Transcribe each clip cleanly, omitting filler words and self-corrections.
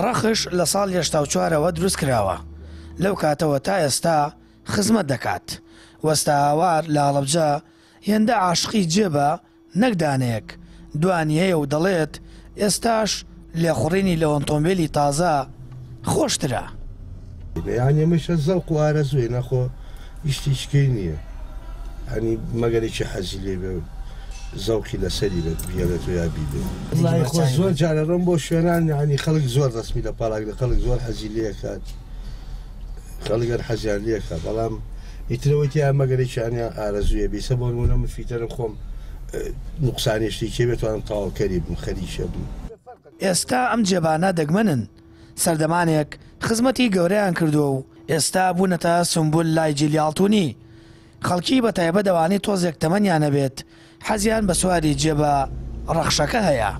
ڕەخش لە ساڵ 84ەوە دروست کراوە. لەو کاتەوە تا ئێستا خزمەت دەکات. وەستا هاوار لە هەڵەبجە هێندە عاشقی جێبە نەکدانەیەک دوانی هەیە و دەڵێت ئێستاش لێخوڕینی لە ئۆتۆمبیلی تازە خۆشترە. یعنی ئەمەشە زەوق و ئارەزوی نەخۆ هیچ نییە. هەنی مەگەرێکی حەزی لێ بێ زەوقی لەسەری بێت بێت و یا بیبێ. خۆ زۆر جارە ڕۆم بۆ شوێنان ینی خەڵک زۆر ڕسمی لە پاڵاک لە خەڵک زۆر حەزی لێ کات. خەڵگەر حەزیان لێکە بەڵام ئیترەوەی یا مەگەرێکیانە ئارەزویە بیسە بۆ نمونە من فیتەرم خۆم نوقسانیشتی کێ بێتوانم تاواکەری بم خەریکە بم. ئێستا ئەم جێبانە دەگمەنن سەردەمانێک خزمەتی گەورەیان کردووە و ئێستا بوونەتە سمبول لای جلیاڵتونی. خەڵکی بە تایبەت دەوانێت تۆزێک تەمەنیانە بێت حەزیان بە سواری جێبە ڕەخشەکە هەیە.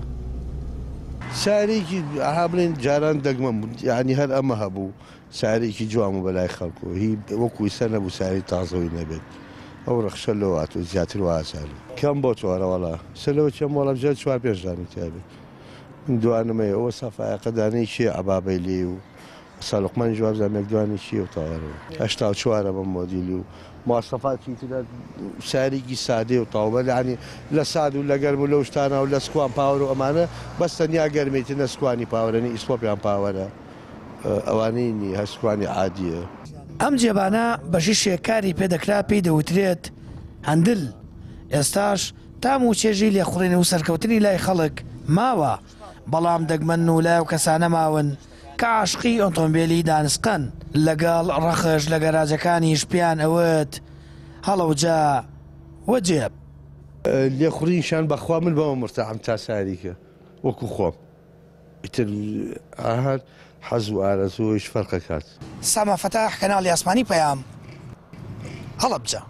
سارێکی ئاها بڵێن جاران دەگمەم یعنی هەر ئەمە هەبوو سارێکی جوام و بەلای خەڵکو هی وەکوی سەر نەبوو ساری تازەوەی نەبێت. ئەو ڕەخشە لەوە هاتوو زیاتر واسان کەم بۆ تۆرەوەڵا سەرەوە چەم وەڵام چوار پێشدانی تابێت. دوانمەیە ئەوە سەفایەقەدانەی چیە عەبابەی لێ و سەڵقمان جواب زانێک دوانی چیە و تاوەڕەوە 84 بەم مۆدیلی و مواصفاتی ترە سارێکی سادێ و تاوبە ینی لە ساد و لە گەرم و لەو شتانە و لە سکوان پاوەڕ و ئەمانە بەس تەنیا گەرمێتی نەسکوانی پاوەرەنی ئیسپۆپیان پاوەرە ئەوانەی نی هەسکوانی عادیە. ئەم جێبانە بەشی شێکاری پێدەکرا پێی دەوترێت هەندل. ئێستاش تام و چێژی لێخوڕێنە و سەرکەوتنی لای خەڵک ماوە بەڵام دەگمەن و لای و کەسانە ماون کە عاشقی ئۆتۆمبیلی دانسقەن لەگەڵ ڕەخش لە گەراجەکانیش پیان ئەوت هەڵەوجا وەجێب لێخوڕینشان بەخوا من بەوە مرتەعەم تا ساریکە وەکو خۆم ئیتر ئاهات حەز و ئارەزویش فەرقە کات. ساما فەتاح کەناڵی ئاسمانی پەیام هەڵەبجە.